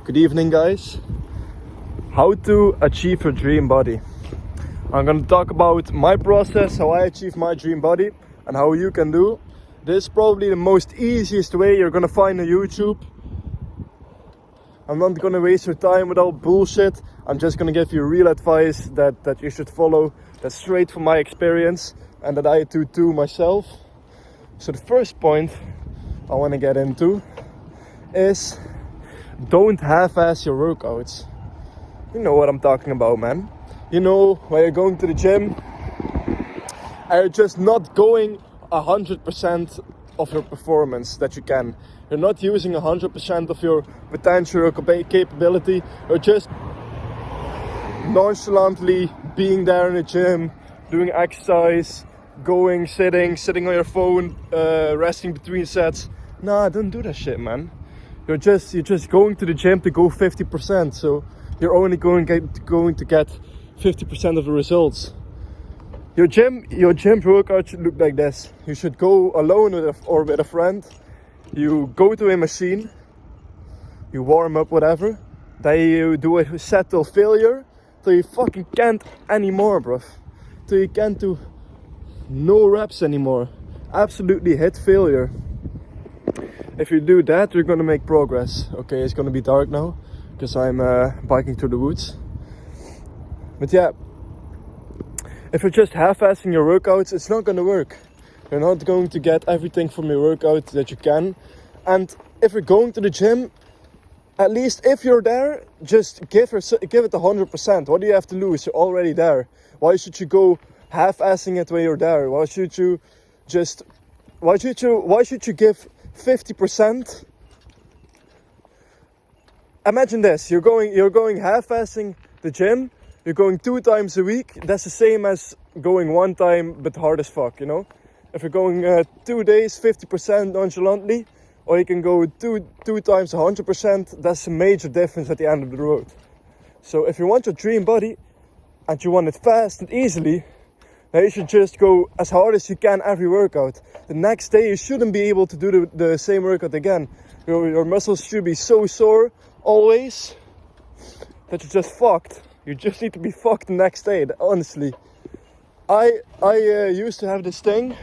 Good evening, guys. How to achieve your dream body. I'm gonna talk about my process, how I achieve my dream body, and how you can do. This is probably the most easiest way you're gonna find on YouTube. I'm not gonna waste your time with all bullshit. I'm just gonna give you real advice that you should follow. That's straight from my experience and that I do too myself. So the first point I wanna get into is don't half-ass your workouts. You know what I'm talking about, man. You know, when you're going to the gym and you're just not going 100% of your performance that you can. You're not using 100% of your potential or capability. You're just nonchalantly being there in the gym, doing exercise, going, sitting on your phone, resting between sets. Nah, don't do that shit, man. You're just going to the gym to go 50%, so you're only going to get 50% of the results. Your gym workout should look like this. You should go alone or with a friend. You go to a machine, you warm up whatever, then you do a set till failure, till you fucking can't anymore, bruv. Till you can't do no reps anymore. Absolutely hit failure. If you do that, you're gonna make progress. Okay, it's gonna be dark now because I'm biking through the woods. But yeah, if you're just half-assing your workouts, it's not gonna work. You're not going to get everything from your workout that you can. And if you're going to the gym, at least if you're there, just give it 100%. What do you have to lose? You're already there. Why should you go half-assing it when you're there? Why should you give 50%? Imagine this, you're going half-assing the gym, you're going 2 times a week. That's the same as going 1 time but hard as fuck, you know? If you're going 2 days 50% nonchalantly, or you can go two times 100%, that's a major difference at the end of the road. So if you want your dream body and you want it fast and easily, then you should just go as hard as you can every workout. The next day you shouldn't be able to do the same workout again. Your muscles should be so sore always that you're just fucked. You just need to be fucked the next day, honestly. I used to have this thing.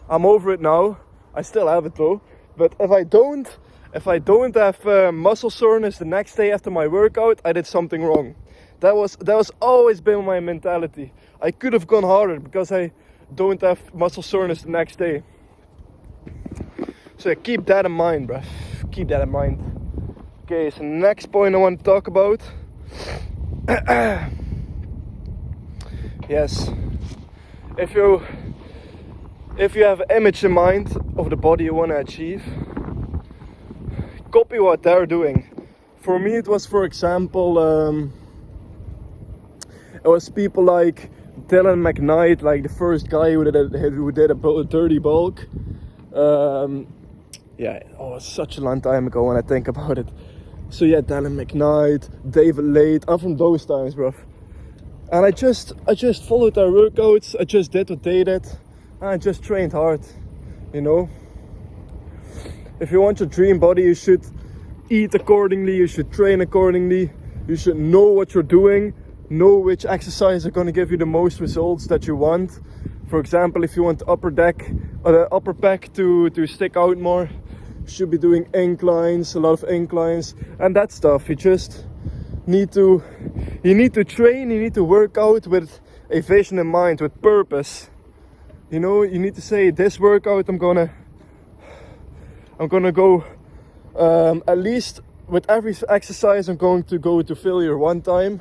I'm over it now. I still have it though. But if I don't have muscle soreness the next day after my workout, I did something wrong. That was always been my mentality. I could have gone harder because I don't have muscle soreness the next day. So yeah, keep that in mind, bruh. Keep that in mind. Okay, so next point I want to talk about. Yes. If you have an image in mind of the body you want to achieve, copy what they're doing. For me, it was, for example, it was people like Dylan McKnight, like the first guy who did a dirty bulk. Yeah, oh, it's such a long time ago when I think about it. So yeah, Dylan McKnight, David Late, I'm from those times, bruv. And I just followed their workouts. I just did what they did, and I just trained hard, you know. If you want your dream body, you should eat accordingly, you should train accordingly, you should know what you're doing, know which exercises are going to give you the most results that you want. For example, if you want the upper back to stick out more, you should be doing inclines, a lot of inclines and that stuff. You just need to train, you need to work out with a vision in mind, with purpose. You know, you need to say, this workout I'm gonna go at least with every exercise I'm going to go to failure 1 time.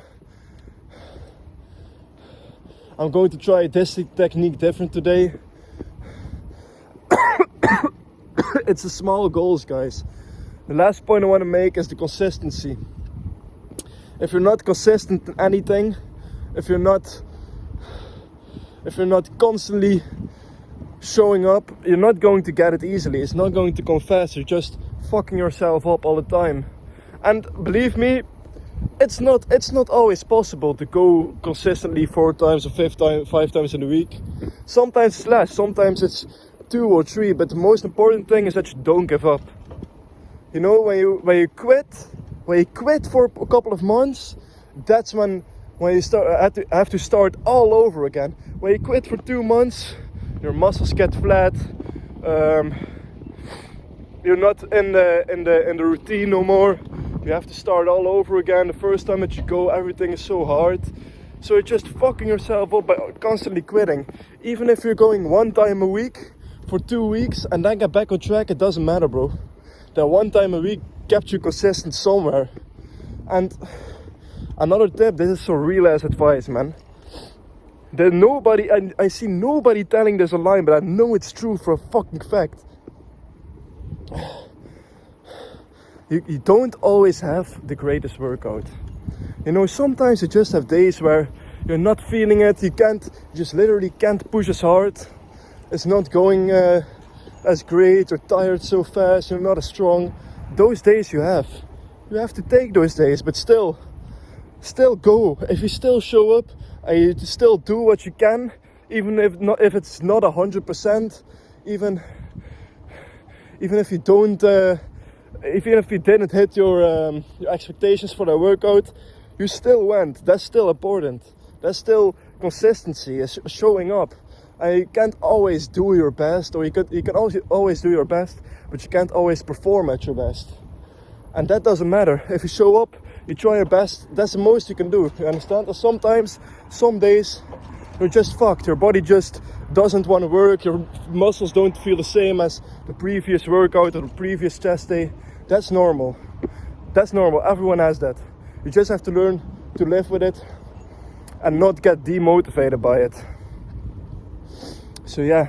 I'm going to try this technique different today. It's the small goals, guys. The last point I want to make is the consistency. If you're not consistent in anything, if you're not constantly showing up, you're not going to get it easily. It's not going to come fast. You're just fucking yourself up all the time. And believe me, it's not always possible to go consistently 4 times or 5 times in a week. Sometimes it's less, sometimes it's 2 or 3, but the most important thing is that you don't give up. You know, when you quit, When you quit for a couple of months, that's when you have to start all over again. When you quit for 2 months, your muscles get flat. You're not in the routine no more. You have to start all over again. The first time that you go, everything is so hard. So you're just fucking yourself up by constantly quitting. Even if you're going 1 time a week for 2 weeks and then get back on track, it doesn't matter, bro. That 1 time a week kept you consistent somewhere. And another tip, this is so real ass advice, man. There's nobody, I see nobody telling this online, but I know it's true for a fucking fact. You don't always have the greatest workout. You know, sometimes you just have days where you're not feeling it. You just literally can't push as hard. It's not going as great, or tired so fast, you're not as strong. Those days you have to take those days, but still go. If you still show up and you still do what you can, even if it's not 100%, even if you don't, even if you didn't hit your expectations for the workout, you still went. That's still important. That's still consistency, is showing up. And you can't always do your best, or you can always do your best, but you can't always perform at your best. And that doesn't matter. If you show up, you try your best, that's the most you can do. You understand? Or sometimes, some days, you're just fucked. Your body just doesn't want to work. Your muscles don't feel the same as the previous workout or the previous chest day. That's normal. That's normal. Everyone has that. You just have to learn to live with it and not get demotivated by it. So yeah.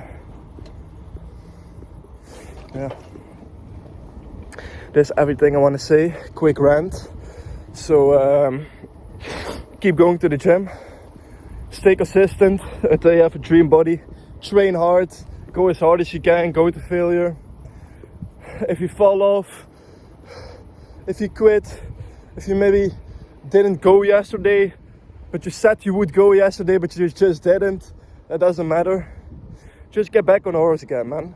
That's everything I want to say. Quick rant. So keep going to the gym. Stay consistent until you have a dream body. Train hard. Go as hard as you can. Go to failure. If you fall off, if you quit, if you maybe didn't go yesterday, but you said you would go yesterday, but you just didn't, that doesn't matter. Just get back on the horse again, man.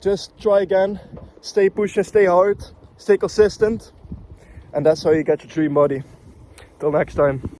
Just try again. Stay pushing, stay hard, stay consistent. And that's how you get your dream body. Till next time.